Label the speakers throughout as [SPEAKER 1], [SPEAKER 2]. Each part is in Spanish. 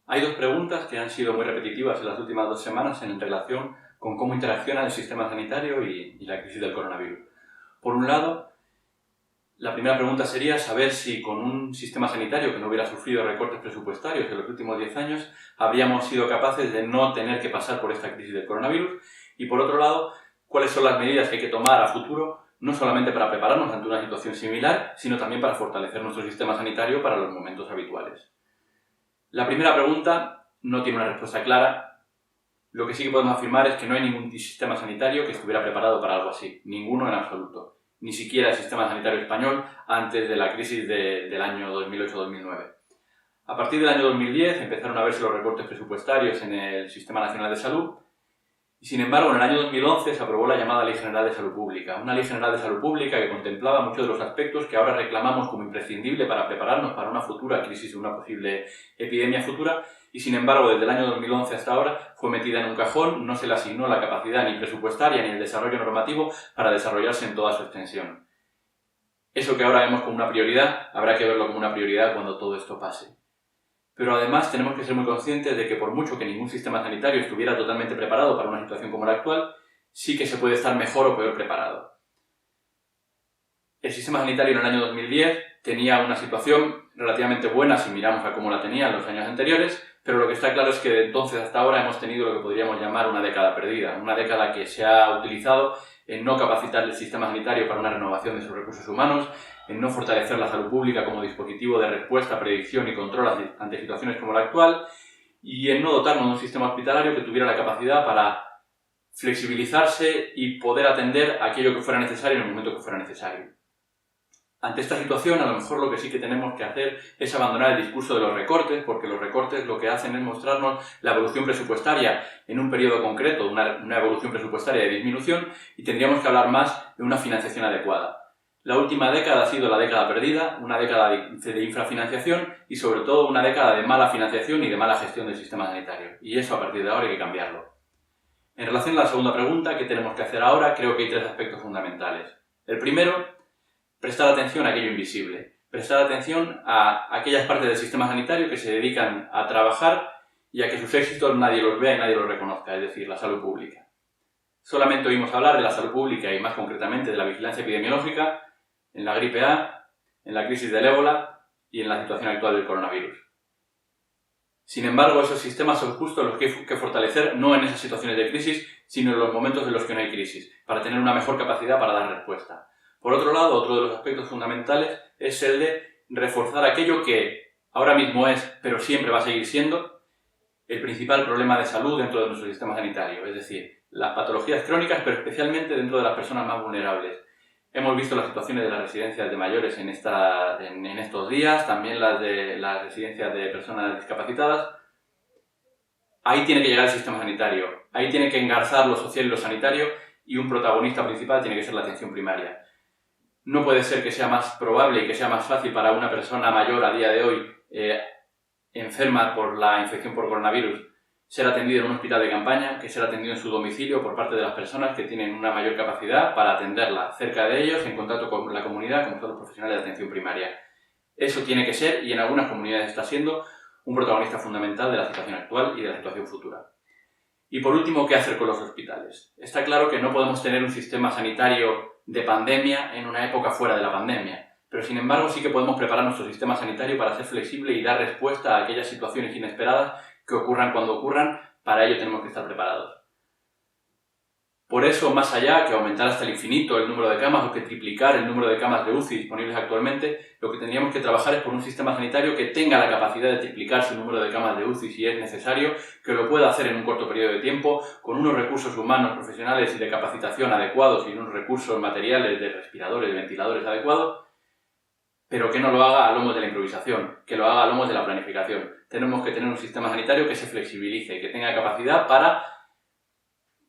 [SPEAKER 1] Hay dos preguntas que han sido muy repetitivas en las últimas 2 semanas en relación con cómo interacciona el sistema sanitario y la crisis del coronavirus. Por un lado, la primera pregunta sería saber si con un sistema sanitario que no hubiera sufrido recortes presupuestarios en los últimos 10 años habríamos sido capaces de no tener que pasar por esta crisis del coronavirus. Y por otro lado, cuáles son las medidas que hay que tomar a futuro, no solamente para prepararnos ante una situación similar, sino también para fortalecer nuestro sistema sanitario para los momentos habituales. La primera pregunta no tiene una respuesta clara. Lo que sí que podemos afirmar es que no hay ningún sistema sanitario que estuviera preparado para algo así, ninguno en absoluto. Ni siquiera el sistema sanitario español antes de la crisis del año 2008-2009. A partir del año 2010 empezaron a verse los recortes presupuestarios en el Sistema Nacional de Salud y, sin embargo, en el año 2011 se aprobó la llamada Ley General de Salud Pública, una Ley General de Salud Pública que contemplaba muchos de los aspectos que ahora reclamamos como imprescindible para prepararnos para una futura crisis o una posible epidemia futura. Y, sin embargo, desde el año 2011 hasta ahora fue metida en un cajón, no se le asignó la capacidad ni presupuestaria ni el desarrollo normativo para desarrollarse en toda su extensión. Eso que ahora vemos como una prioridad, habrá que verlo como una prioridad cuando todo esto pase. Pero además tenemos que ser muy conscientes de que por mucho que ningún sistema sanitario estuviera totalmente preparado para una situación como la actual, sí que se puede estar mejor o peor preparado. El sistema sanitario en el año 2010 tenía una situación relativamente buena si miramos a cómo la tenía en los años anteriores, pero lo que está claro es que de entonces hasta ahora hemos tenido lo que podríamos llamar una década perdida, una década que se ha utilizado en no capacitar el sistema sanitario para una renovación de sus recursos humanos, en no fortalecer la salud pública como dispositivo de respuesta, predicción y control ante situaciones como la actual, y en no dotarnos de un sistema hospitalario que tuviera la capacidad para flexibilizarse y poder atender aquello que fuera necesario en el momento que fuera necesario. Ante esta situación, a lo mejor lo que sí que tenemos que hacer es abandonar el discurso de los recortes, porque los recortes lo que hacen es mostrarnos la evolución presupuestaria en un periodo concreto, una evolución presupuestaria de disminución, y tendríamos que hablar más de una financiación adecuada. La última década ha sido la década perdida, una década de infrafinanciación y sobre todo una década de mala financiación y de mala gestión del sistema sanitario. Y eso a partir de ahora hay que cambiarlo. En relación a la segunda pregunta, ¿qué tenemos que hacer ahora? Creo que hay 3 aspectos fundamentales. El primero, prestar atención a aquello invisible, prestar atención a aquellas partes del sistema sanitario que se dedican a trabajar y a que sus éxitos nadie los vea y nadie los reconozca, es decir, la salud pública. Solamente oímos hablar de la salud pública y más concretamente de la vigilancia epidemiológica en la gripe A, en la crisis del ébola y en la situación actual del coronavirus. Sin embargo, esos sistemas son justo los que hay que fortalecer no en esas situaciones de crisis, sino en los momentos en los que no hay crisis, para tener una mejor capacidad para dar respuesta. Por otro lado, otro de los aspectos fundamentales es el de reforzar aquello que ahora mismo es, pero siempre va a seguir siendo, el principal problema de salud dentro de nuestro sistema sanitario, es decir, las patologías crónicas, pero especialmente dentro de las personas más vulnerables. Hemos visto las situaciones de las residencias de mayores en estos días, también las de las residencias de personas discapacitadas. Ahí tiene que llegar el sistema sanitario, ahí tiene que engarzar lo social y lo sanitario, y un protagonista principal tiene que ser la atención primaria. No puede ser que sea más probable y que sea más fácil para una persona mayor a día de hoy enferma por la infección por coronavirus ser atendido en un hospital de campaña que ser atendido en su domicilio por parte de las personas que tienen una mayor capacidad para atenderla cerca de ellos, en contacto con la comunidad, como son los profesionales de atención primaria. Eso tiene que ser, y en algunas comunidades está siendo, un protagonista fundamental de la situación actual y de la situación futura. Y por último, ¿qué hacer con los hospitales? Está claro que no podemos tener un sistema sanitario de pandemia en una época fuera de la pandemia, pero sin embargo sí que podemos preparar nuestro sistema sanitario para ser flexible y dar respuesta a aquellas situaciones inesperadas que ocurran cuando ocurran. Para ello tenemos que estar preparados. Por eso, más allá que aumentar hasta el infinito el número de camas o que triplicar el número de camas de UCI disponibles actualmente, lo que tendríamos que trabajar es por un sistema sanitario que tenga la capacidad de triplicar su número de camas de UCI si es necesario, que lo pueda hacer en un corto periodo de tiempo, con unos recursos humanos, profesionales y de capacitación adecuados y unos recursos materiales de respiradores, de ventiladores adecuados, pero que no lo haga a lomos de la improvisación, que lo haga a lomos de la planificación. Tenemos que tener un sistema sanitario que se flexibilice y que tenga capacidad para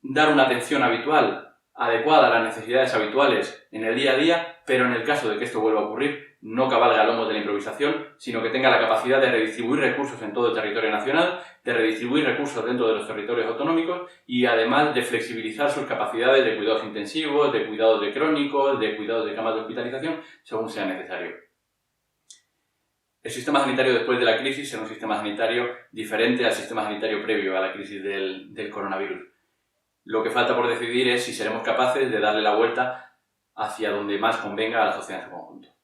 [SPEAKER 1] dar una atención habitual, adecuada a las necesidades habituales en el día a día, pero en el caso de que esto vuelva a ocurrir, no cabalgue a lomos de la improvisación, sino que tenga la capacidad de redistribuir recursos en todo el territorio nacional, de redistribuir recursos dentro de los territorios autonómicos y además de flexibilizar sus capacidades de cuidados intensivos, de cuidados de crónicos, de cuidados de camas de hospitalización, según sea necesario. el sistema sanitario después de la crisis será un sistema sanitario diferente al sistema sanitario previo a la crisis del coronavirus. Lo que falta por decidir es si seremos capaces de darle la vuelta hacia donde más convenga a la sociedad en su conjunto.